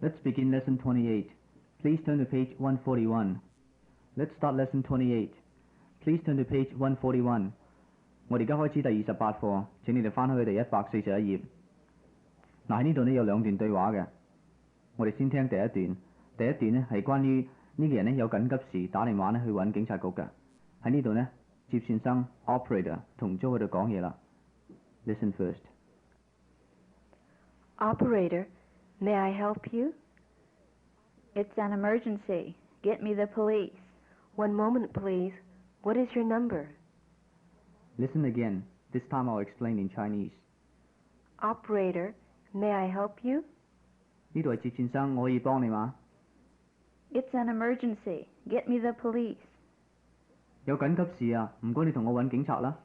Let's begin lesson 28. Please turn to page 141. Let's start lesson 28. Please turn to page 141. 我哋而家開始第28課，請你哋翻去第141頁。嗱，喺呢度呢有兩段對話嘅，我哋先聽第一段。第一段呢係關於呢個人呢有緊急事打電話呢去揾警察局嘅。喺呢度呢，接線生 operator 同 Joe 喺度講嘢啦。Listen first. Operator, may I help you? It's an emergency. Get me the police. One moment, please. What is your number? Listen again. This time I'll explain in Chinese. Operator, may I help you? 呢度係接線生，我可以幫你嗎？ It's an emergency. Get me the police. 有緊急事啊，唔該你同我揾警察啦。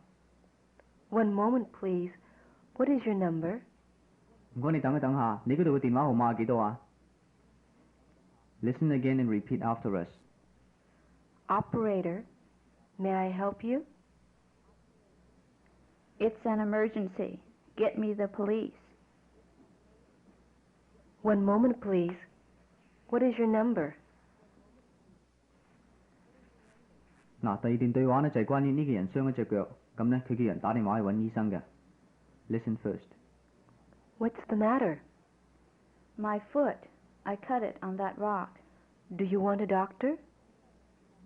One moment, please. What is your number? 唔該你等一等下，你嗰度嘅電話號碼係幾多啊？ Listen again and repeat after us. Operator, may I help you? It's an emergency. Get me the police. One moment, please. What is your number? 嗱，第二段對話呢就係關於呢個人傷咗隻腳，咁呢佢叫人打電話去揾醫生嘅。Listen first. What's the matter? My foot. I cut it on that rock. Do you want a doctor?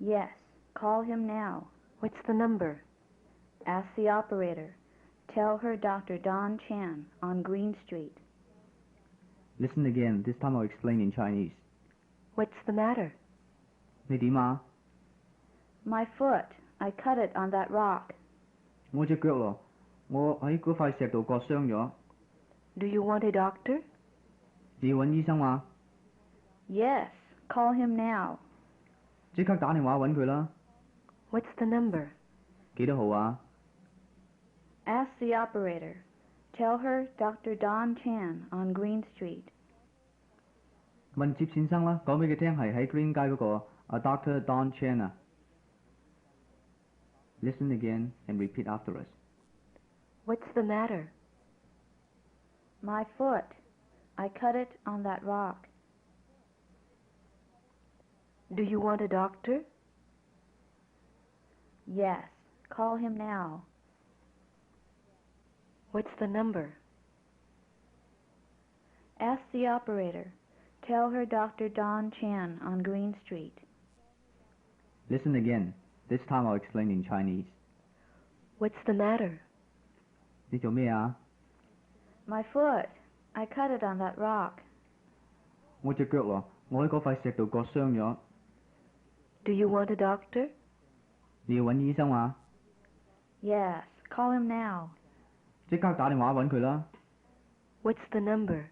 Yes. Call him now. What's the number? Ask the operator. Tell her Dr. Don Chan on Green Street. Listen again. This time I'll explain in Chinese. What's the matter? 你點啊？ My foot. I cut it on that rock. 我隻腳咯，我喺嗰塊石度割傷咗。Do you want a doctor? 你要揾醫生嘛？ Yes. Call him now. 即刻打電話揾佢啦。 What's the number? 幾多號啊？ Ask the operator. Tell her Dr. Don Chan on Green Street. 問接線生啦，講俾佢聽係喺 Green 街嗰個Dr. Don Chan 啊。Listen again and repeat after us. What's the matter? My foot. I cut it on that rock. Do you want a doctor? Yes. Call him now. What's the number? Ask the operator. Tell her Dr. Don Chan on Green Street. Listen again. This time I'll explain in Chinese. What's the matter? 你做咩啊？ My foot. I cut it on that rock. 我隻腳咯，我喺嗰塊石度割傷咗。Do you want a doctor? 你要揾醫生嘛？ Yes. Call him now. 即刻打電話揾佢啦。 What's the number?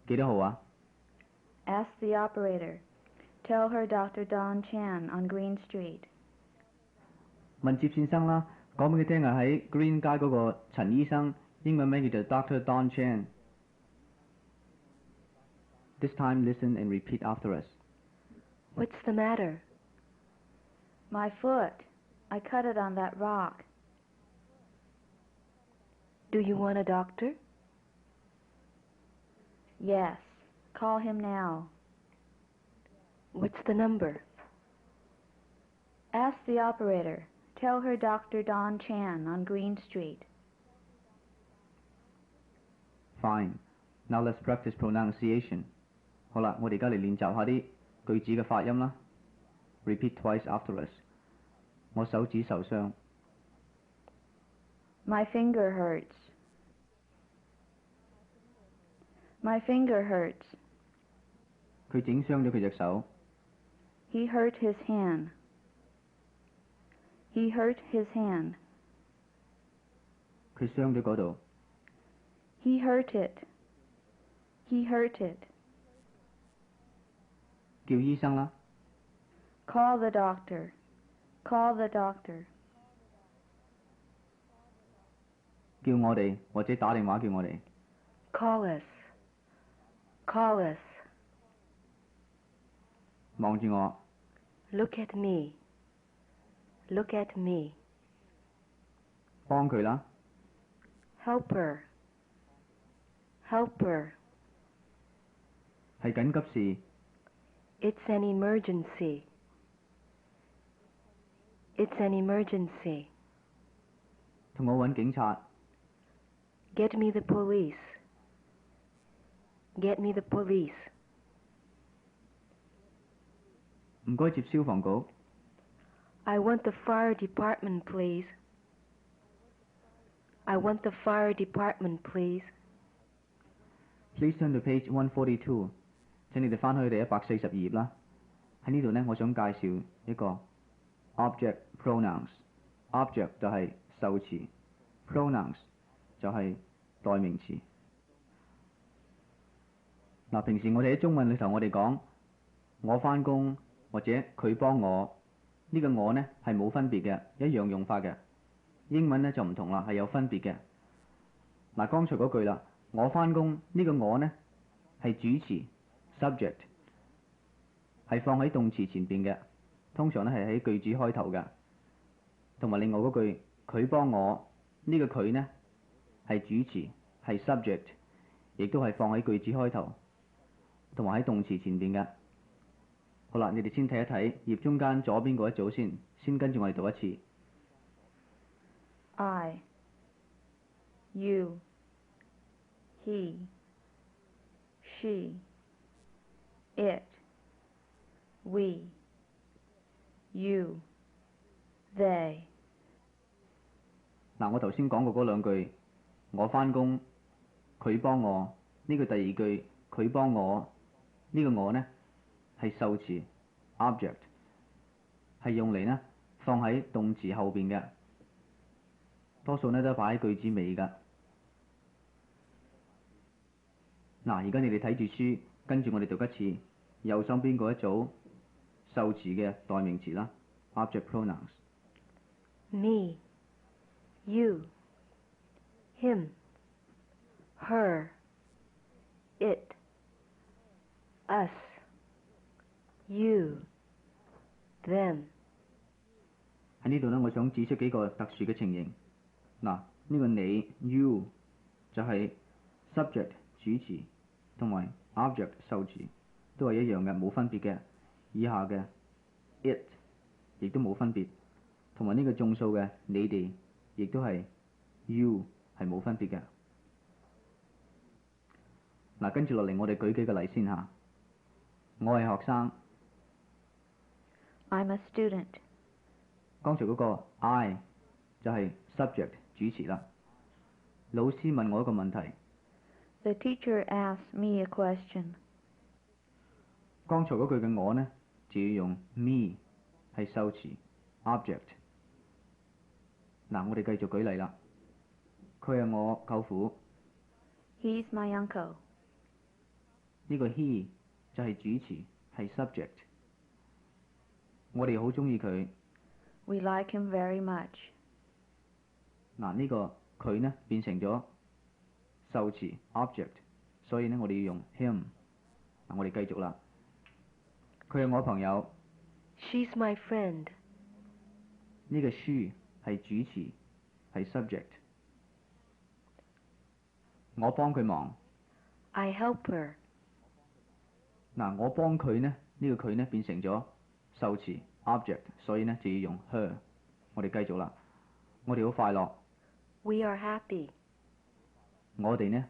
幾多號啊？ Ask the operator. Tell her Dr. Don Chan on Green Street. 問接線生啦，講俾佢聽係喺 Green 街嗰個陳醫生，英文名叫做 Dr. Don Chan. This time listen and repeat after us. What's the matter? My foot. I cut it on that rock. Do you want a doctor? Yes. Call him now. What's the number? Ask the operator. Tell her Dr. Don Chan on Green Street. Fine. Now let's practice pronunciation. 好啦，我哋而家嚟練習下啲句子嘅發音啦。Repeat twice after us. 我手指受傷。My finger hurts. My finger hurts. 佢整傷咗佢隻手。 He hurt his hand. He hurt his hand. 佢傷咗嗰度。 He hurt it. He hurt it. 叫醫生啦。 Call the doctor. Call the doctor. 叫我哋或者打電話叫我哋。 Call us. Call us. 望住我。 Look at me. Look at me. 幫佢啦。 Help her. Help her. 係緊急事。 It's an emergency. It's an emergency. 同我揾警察。 Get me the police. Get me the police. 唔該接消防局。 I want the fire department, please. I want the fire department, please. Please turn to page 142。請你哋翻去第140頁啦。喺呢度呢，我想介紹一個 object pronouns。object 就係受詞 ，pronouns 就係代名詞。嗱，平時我哋喺中文裏頭，我哋講我返工或者佢幫我，呢個我呢係冇分別嘅，一樣用法嘅。英文呢就唔同啦，係有分別嘅。嗱，剛才嗰句啦，我返工呢個我呢係主詞 subject， 係放喺動詞前邊嘅，通常呢係喺句子開頭嘅。同埋另外嗰句佢幫我呢個佢呢係主詞係 subject， 亦都係放喺句子開頭，同埋喺動詞前邊嘅。好啦，你哋先睇一睇頁中間左邊嗰一組先跟住我哋讀一次。I, you, he, she, it, we, you, they。嗱，我頭先講過嗰兩句，我返工，佢幫我，呢個第二句佢幫我，呢個我呢係受詞 object， 係用嚟呢放喺動詞後邊嘅，多數呢都擺喺句子尾㗎。嗱，而家你哋睇住書，跟住我哋讀一次右手邊嗰一組受詞嘅代名詞啦 ，object pronouns。Me, you, him, her, it, us, you, them。喺呢度呢，我想指出幾個特殊嘅情形。嗱，呢個你 you 就係 subject 主詞，同埋 object 受詞，都係一樣嘅，冇分別嘅。以下嘅 it 亦都冇分別，同埋呢個眾數嘅你哋，亦都係 you 係冇分別嘅。嗱，跟住落嚟，我哋舉幾個例先嚇。我係學生。I'm a student。剛才嗰個 I 就係 subject 主詞啦。老師問我一個問題。The teacher asked me a question。剛才嗰句嘅我呢，就要用 me 係受詞 object。嗱，我哋繼續舉例啦。佢係我舅父。He's my uncle。呢個 he 就係主詞係 subject。我哋好中意佢。We like him very much。嗱，呢個佢呢變成咗受詞 object， 所以呢我哋要用 him。嗱，我哋繼續啦。佢係我朋友。She's my friend。呢個 she 係主詞係 subject。我幫佢忙。I help her。嗱，我幫佢呢，呢個佢呢變成咗受詞 object， 所以呢就要用 her。我哋繼續啦。我哋好快樂。We are happy。我哋呢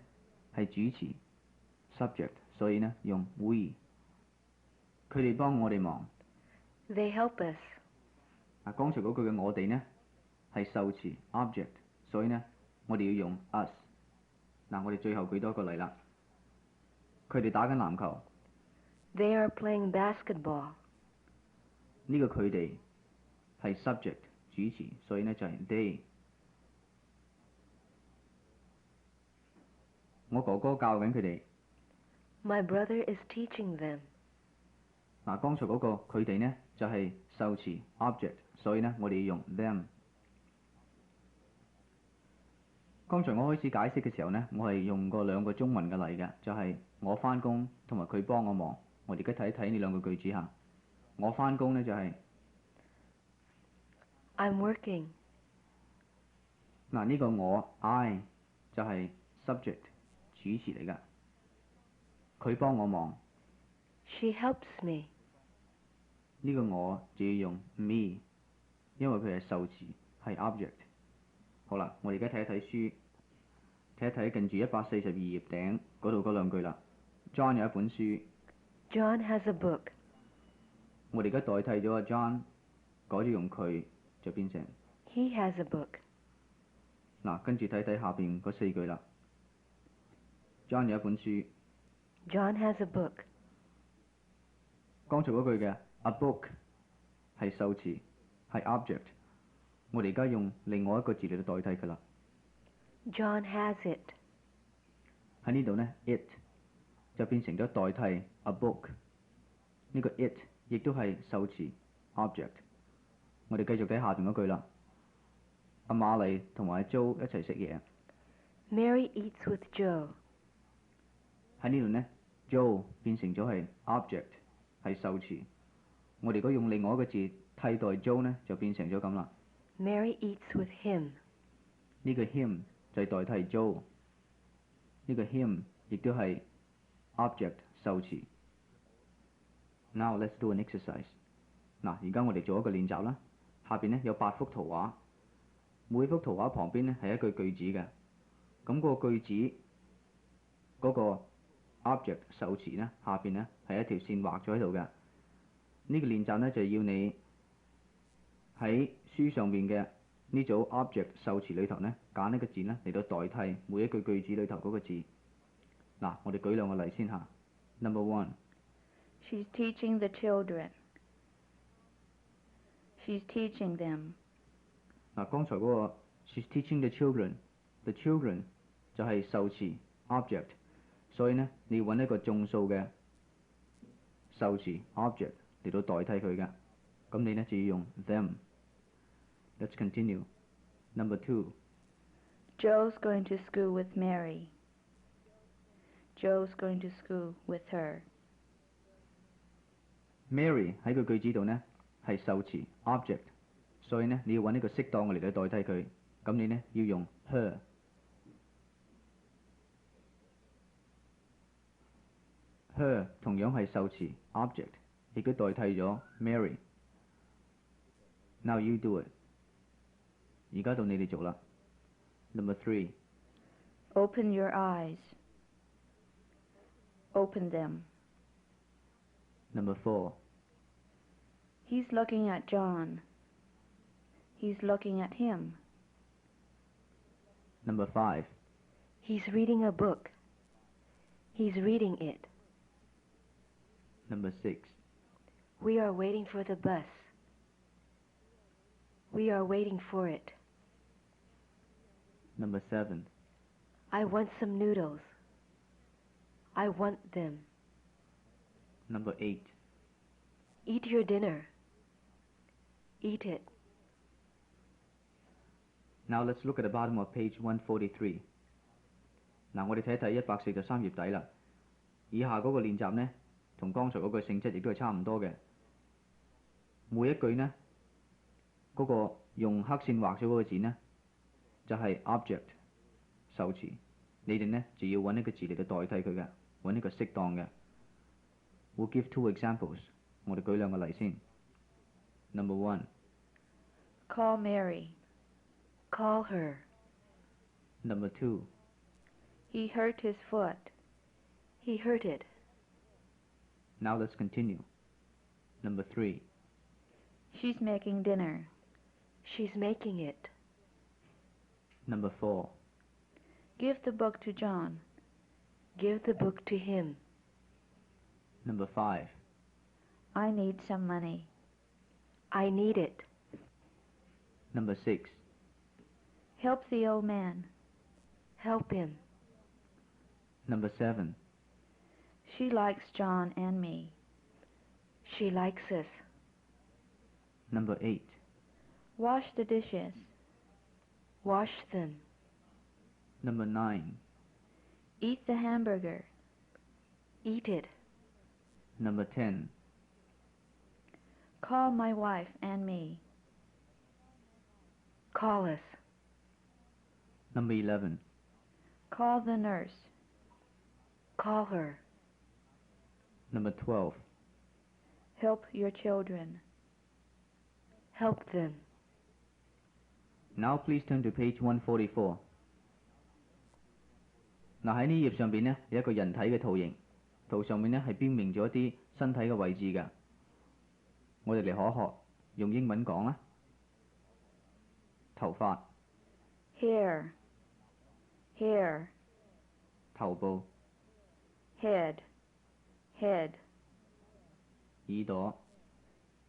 係主詞 subject， 所以呢用 we。佢哋幫我哋忙。They help us。嗱，剛才嗰句嘅我哋呢係受詞 object， 所以呢我哋要用 us。嗱，我哋最後舉多一個例啦。佢哋打緊籃球。They are playing basketball。呢個佢哋係 subject 主詞，所以呢就係 they。我哥哥教緊佢哋。My brother is teaching them。嗱，剛才嗰個佢哋呢就係受詞 object， 所以呢我哋要用 them。剛才我開始解釋嘅時候呢，我係用過兩個中文嘅例嘅，就係我返工同埋佢幫我忙。我哋而家睇一睇呢兩個句子嚇。我返工呢就係 I'm working。嗱，呢個我 I 就係 subject 主詞嚟㗎。佢幫我忙 She helps me. 呢個我就要用 me， 因為佢係受詞，係 object。好啦，我哋而家睇一睇書，睇一睇近住142頁頂嗰度嗰兩句啦。John 有一本書。John has a book. 我哋而家代替咗阿 John， 改咗用佢，就變成 He has a book. 嗱，跟住睇睇下邊嗰4句啦。John 有一本書。John has a book. 剛才嗰句嘅 a book 係受詞，係 object。我哋而家用另外一個字嚟到代替佢啦。John has it. 喺呢度呢 it 就變成咗代替 a book。呢個 it 亦都係受詞 object。我哋繼續睇下邊嗰句啦。阿瑪麗同埋阿 Joe 一齊食嘢。Mary eats with Joe. 喺呢度呢 Joe 變成咗係 object， 係受詞。我哋如果用另外一個字替代 Joe 呢，就變成咗咁啦。Mary eats with him. 呢個 him 就係代替 Joe。呢個 him 亦都係 object 受詞。Now let's do an exercise。嗱，而家我哋做一個練習啦。下邊呢有8幅圖畫，每幅圖畫旁邊呢係一句句子嘅。咁個句子嗰個 object 受詞呢，下邊呢係一條線畫咗喺度嘅。呢個練習呢，就係要你喺書上邊嘅呢組 object 受詞裏頭呢，揀一個字呢嚟到代替每一句句子裏頭嗰個字。嗱，我哋舉兩個例先嚇。Number 1。She's teaching the children. She's teaching them. 嗱，剛才嗰個 she's teaching the children，the children 就係受詞 object， 所以呢，你要揾一個眾數嘅受詞 object 嚟到代替佢嘅。咁你呢就要用 them。Let's continue. Number 2。 Joe's going to school with Mary. Joe's going to school with her. Mary 喺個句子度呢係受詞 object， 所以呢你要揾一個適當嘅嚟到代替佢。咁你呢要用 her。 her 同樣係受詞 object， 亦都代替咗 Mary。 Now you do it。 而家到你哋做啦。Number 3。 Open your eyes. Open them. Number 4。 He's looking at John. He's looking at him. Number 5。 He's reading a book. He's reading it. Number 6。 We are waiting for the bus. We are waiting for it. Number 7。 I want some noodles. I want them. Number 8。 Eat your dinner. Eat it. Now let's look at the bottom of page 143。 嗱，我哋睇一睇143頁底啦。以下嗰個練習呢，同剛才嗰個性質亦都係差唔多嘅。每一句呢，嗰個用黑線畫咗嗰個字呢，就係 object 受詞。你哋呢就要揾一個字嚟到代替佢嘅，揾一個適當嘅。We'll give 2 examples。 我哋舉兩個例先。Number 1。 Call Mary. Call her. Number 2。 He hurt his foot. He hurt it. Now let's continue. Number 3. She's making dinner. She's making it. Number 4. Give the book to John. Give the book to him. Number 5. I need some money. I need it. Number 6. Help the old man. Help him. Number 7. She likes John and me. She likes us. Number 8. Wash the dishes. Wash them. Number 9. Eat the hamburger. Eat it. Number 10. Call my wife and me. Call us. Number 11. Call the nurse. Call her. Number 12. Help your children. Help them. Now please turn to page 144. 嗱，喺呢頁上邊呢，有一個人體嘅圖形，圖上面呢係標明咗一啲身體嘅位置㗎。我哋嚟學一學，用英文講啦。頭髮、 Hair. Hair. 頭部、 Head. Head. 耳朵、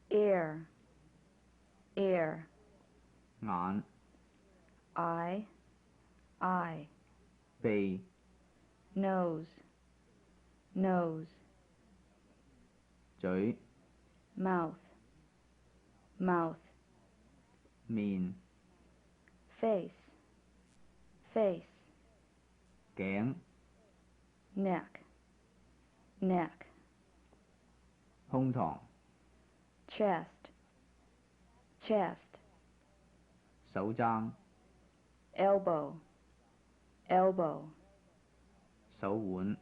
Ear. Ear. 眼、 Eye. Eye. 鼻、 Nose. Nose. 嘴、 Mouth. Mouth. 面、 Face. Face. 頸、 Neck. Neck. 胸膛、 Chest. Chest. 手踭、 Elbow. Elbow. 手腕、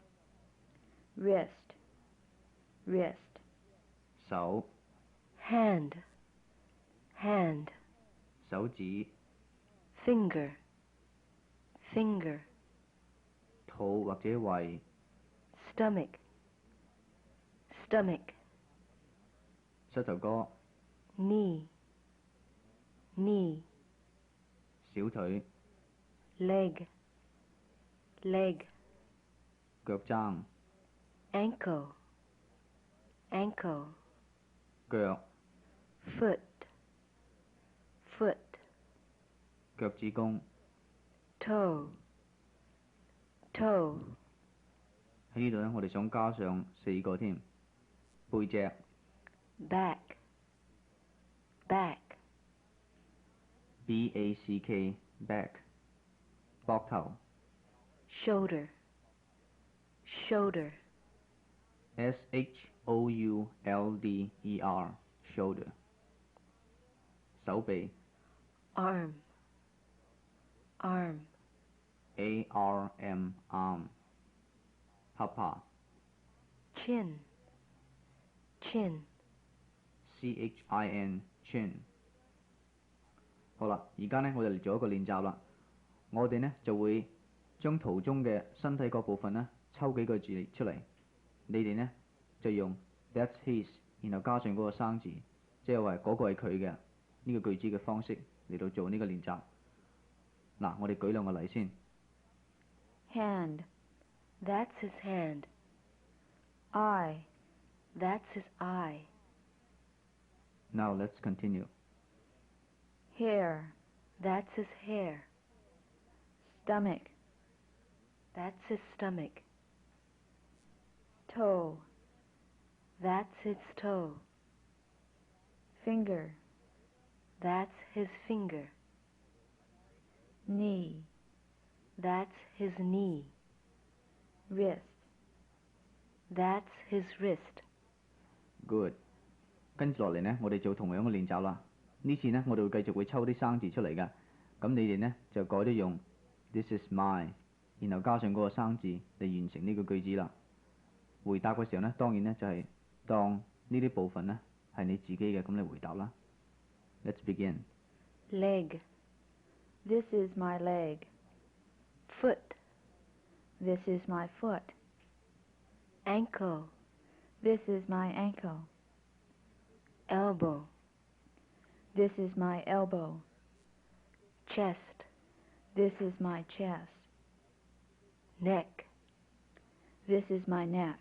Wrist. Wrist. 手、 Hand. Hand. 手指、 Finger. Finger. 肚或者胃、 Stomach. Stomach. 膝頭哥、 Knee. Knee. 小腿、 Leg. Leg. 腳踭、 Ankle. Ankle. 腳、 Foot. Foot. 腳趾公。 Toe. Toe. 喺呢度呢，我哋想加上4個添，背脊、 Back. Back. BACK back 膊頭、 Shoulder. Shoulder. SHOULDER shoulder 手臂、 Arm. Arm. ARM arm 下巴、 Chin. Chin. CHIN chin。好啦，而家呢，我哋嚟做一個練習啦。我哋呢就會將圖中嘅身體各部分呢抽幾個字出嚟，你哋呢就用 That's his， 然後加上嗰個生字，即係話嗰個係佢嘅呢個句子嘅方式嚟到做呢個練習。嗱，我哋舉兩個例先。 Hand. That's his hand. Eye. That's his eye. Now let's continue. Hair. That's his hair. Stomach. That's his stomach. Toe. That's his toe. Finger. That's his finger. Knee. That's his knee. Wrist. That's his wrist. Good。跟住落嚟呢，我哋做同樣嘅練習啦。呢次呢，我哋會繼續會抽啲生字出嚟㗎。咁你哋呢，就改咗用 This is mine， 然後加上嗰個生字嚟完成呢個句子啦。回答嘅時候呢，當然呢，就係當呢啲部分呢係你自己嘅，咁你回答啦。Let's begin. Leg. This is my leg. Foot. This is my foot. Ankle. This is my ankle. Elbow. This is my elbow. Chest. This is my chest. Neck. This is my neck.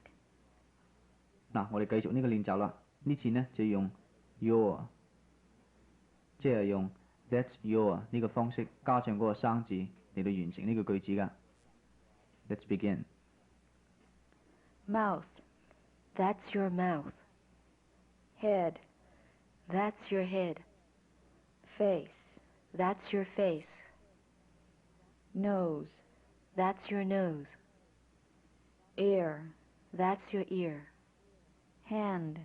嗱，我哋繼續呢個練習啦。呢次呢，就用 your， 即係用 That's your 呢個方式加上嗰個生字嚟到完成呢個句子㗎。Let's begin. Mouth. That's your mouth. Head. That's your head. Face. That's your face. Nose. That's your nose. Ear. That's your ear. Hand.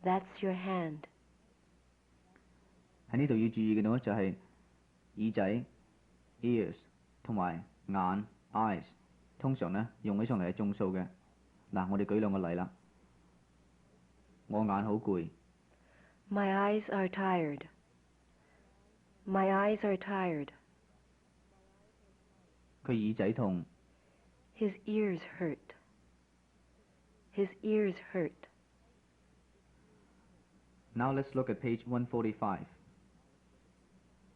That's your hand. 喺呢度要注意嘅呢，就係耳仔 ears 同埋眼 eyes，通常呢用起上嚟係眾數嘅。嗱，我哋舉兩個例啦。我眼好攰。 My eyes are tired. My eyes are tired. 佢耳仔痛。 His ears hurt. His ears hurt. Now let's look at page 145。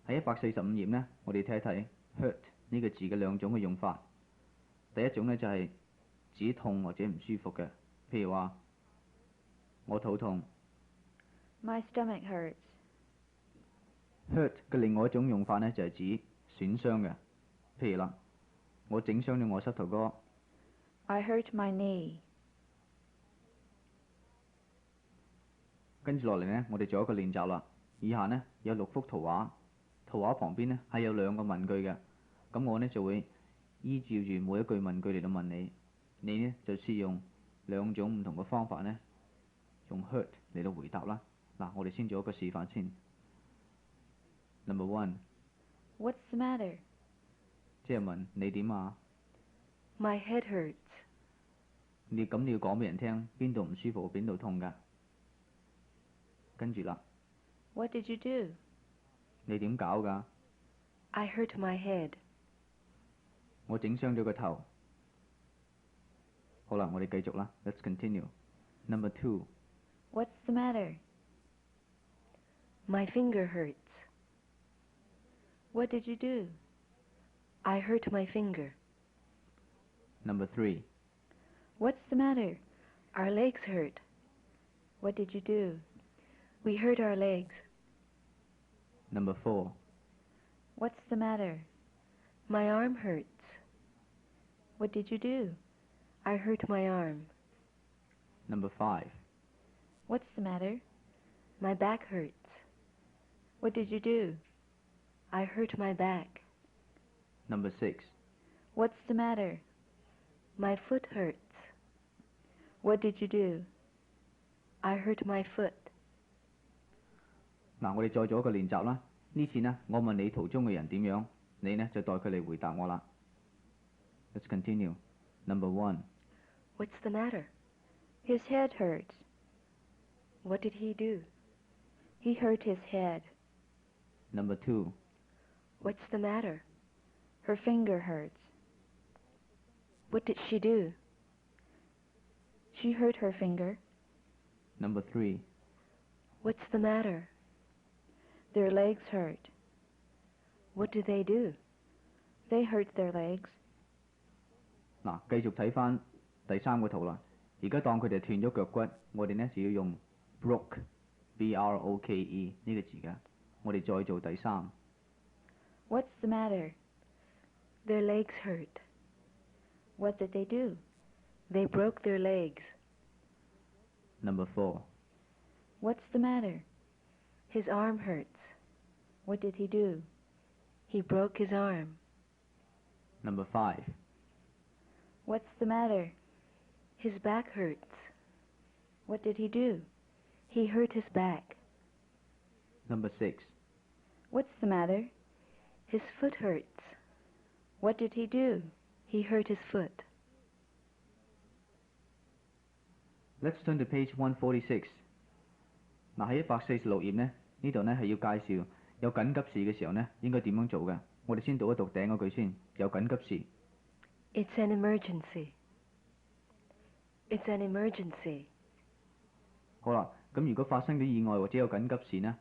喺145頁呢，我哋睇一睇 hurt 呢個字嘅兩種嘅用法。第一種呢，就係指痛或者唔舒服嘅，譬如話我肚痛。 My stomach hurts. hurt 嘅另外一種用法呢，就係指損傷嘅，譬如啦，我整傷咗我膝頭哥。 I hurt my knee. 跟住落嚟呢，我哋做一個練習啦。以下呢，有6幅圖畫，圖畫旁邊呢係有2個問句嘅。咁我呢就會依照住每一句問句嚟到問你，你呢就試用2種唔同嘅方法呢，用 hurt 嚟到回答啦。嗱，我哋先做一個示範先。Number 1， What's the matter? 即係問你點啊？ My head hurts. 你要講俾人聽邊度唔舒服，邊度痛㗎。跟住啦， What did you do? 你點搞㗎？ I hurt my head. 我整傷咗個頭。好啦，我哋繼續啦。Let's continue. Number 2， What's the matter? My finger hurts. What did you do? I hurt my finger. Number 3， What's the matter? Our legs hurt. What did you do? We hurt our legs. Number 4， What's the matter? My arm hurts. What did you do? I hurt my arm. Number 5， What's the matter? My back hurts. What did you do? I hurt my back. Number 6， What's the matter? My foot hurts. What did you do? I hurt my foot. 嗱，我哋再做一個練習啦。呢次呢，我問你途中嘅人點樣，你呢就代佢嚟回答我啦。Let's continue. Number 1， What's the matter? His head hurts. What did he do? He hurt his head. Number 2， What's the matter? Her finger hurts. What did she do? She hurt her finger. Number 3， What's the matter? Their legs hurt. What do they do? They hurt their legs. 嗱，繼續睇翻第3個圖啦。而家當佢哋斷咗腳骨，我哋呢就要用 broke，B-R-O-K-E 呢個字㗎。我哋再做第3。What's the matter? Their legs hurt. What did they do? They broke their legs. Number 4， What's the matter? His arm hurts. What did he do? He broke his arm. Number 5， What's the matter? His back hurts. What did he do? He hurt his back. Number 6， What's the matter? His foot hurts. What did he do? He hurt his foot. Let's turn to page 146。嗱，喺146頁呢，呢度呢係要介紹有緊急事嘅時候呢應該點樣做嘅。我哋先讀一讀頂嗰句先。有緊急事。 It's an emergency. It's an emergency. 好啦，咁如果發生咗意外或者有緊急事呢，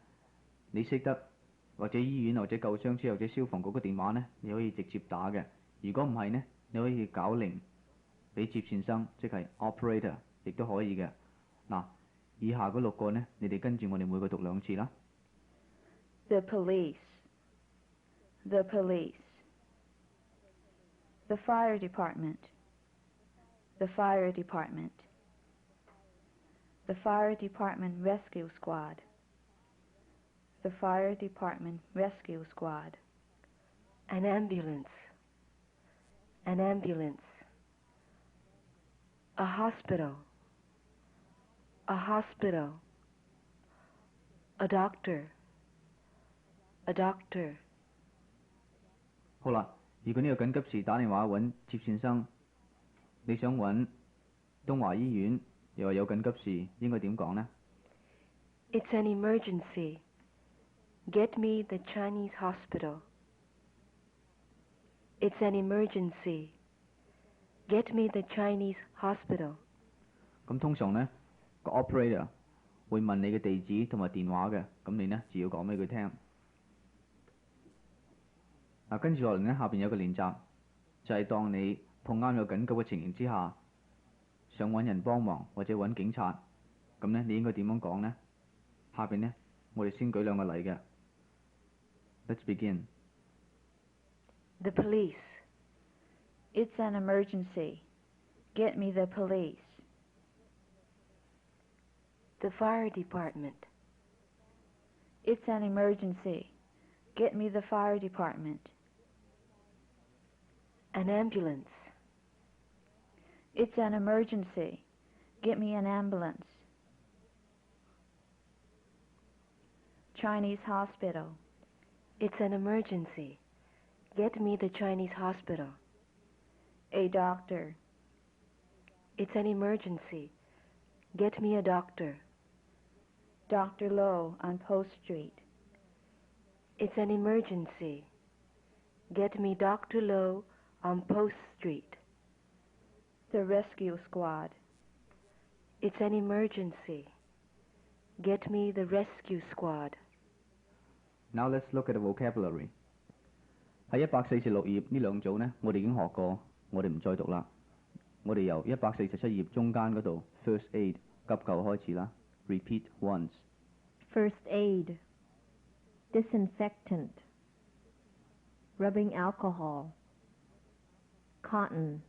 你識得或者醫院或者救傷車或者消防局嘅電話呢，你可以直接打嘅。如果唔係呢，你可以搞0俾接線生，即係 operator， 亦都可以嘅。嗱，以下嗰6個呢，你哋跟住我哋每個讀2次啦。The police. The police. The fire department. The fire department. The fire department rescue squad. The fire department rescue squad. An ambulance. An ambulance. A hospital. A hospital. A doctor. A doctor. 好啦，如果呢個緊急事打電話揾接線生，你想揾東華醫院，又話有緊急事，應該點講呢？ It's an emergency. Get me the Chinese hospital. It's an emergency. Get me the Chinese hospital. 咁通常呢個 operator 會問你嘅地址同埋電話嘅，咁你呢就要講俾佢聽。跟住落嚟呢，下邊有個練習，就係當你碰啱有緊急嘅情形之下，想揾人幫忙或者揾警察，咁呢你應該點樣講呢？下邊呢，我哋先舉兩個例嘅。Let's begin. The police. It's an emergency. Get me the police. The fire department. It's an emergency. Get me the fire department. An ambulance. It's an emergency. Get me an ambulance. Chinese hospital. It's an emergency. Get me the Chinese hospital. A doctor. It's an emergency. Get me a doctor. Dr. Low on Post Street. It's an emergency. Get me Dr. Low on Post Street. The rescue squad. It's an emergency. Get me the rescue squad. Now let's look at the vocabulary. 喺146頁呢兩組呢，我哋已經學過，我哋唔再讀啦。我哋由147頁中間嗰度 First Aid 急救開始啦。Repeat once. First aid. Disinfectant. Rubbing alcohol. Cotton.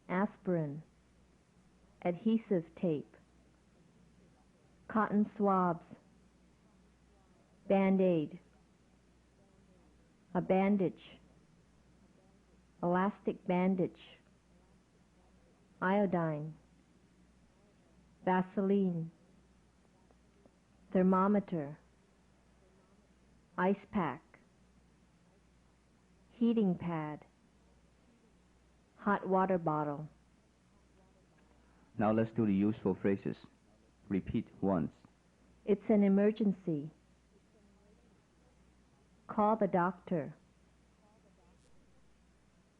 Aspirin. Adhesive tape. Cotton swabs. Band-aid. A bandage. Elastic bandage. Iodine. Vaseline. Thermometer. Ice pack. Heating pad. Hot water bottle. Now let's do the useful phrases. Repeat once. It's an emergency. Call the doctor.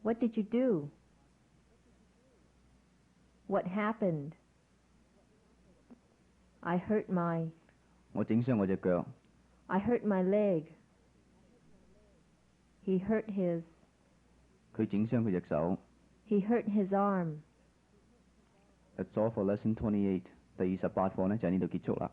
What did you do? What happened? I hurt my... 我整傷我隻腳。I hurt my leg. He hurt his... 佢整傷佢隻手。He hurt his arm. That's all for lesson 28. 第28課呢就喺呢度結束啦。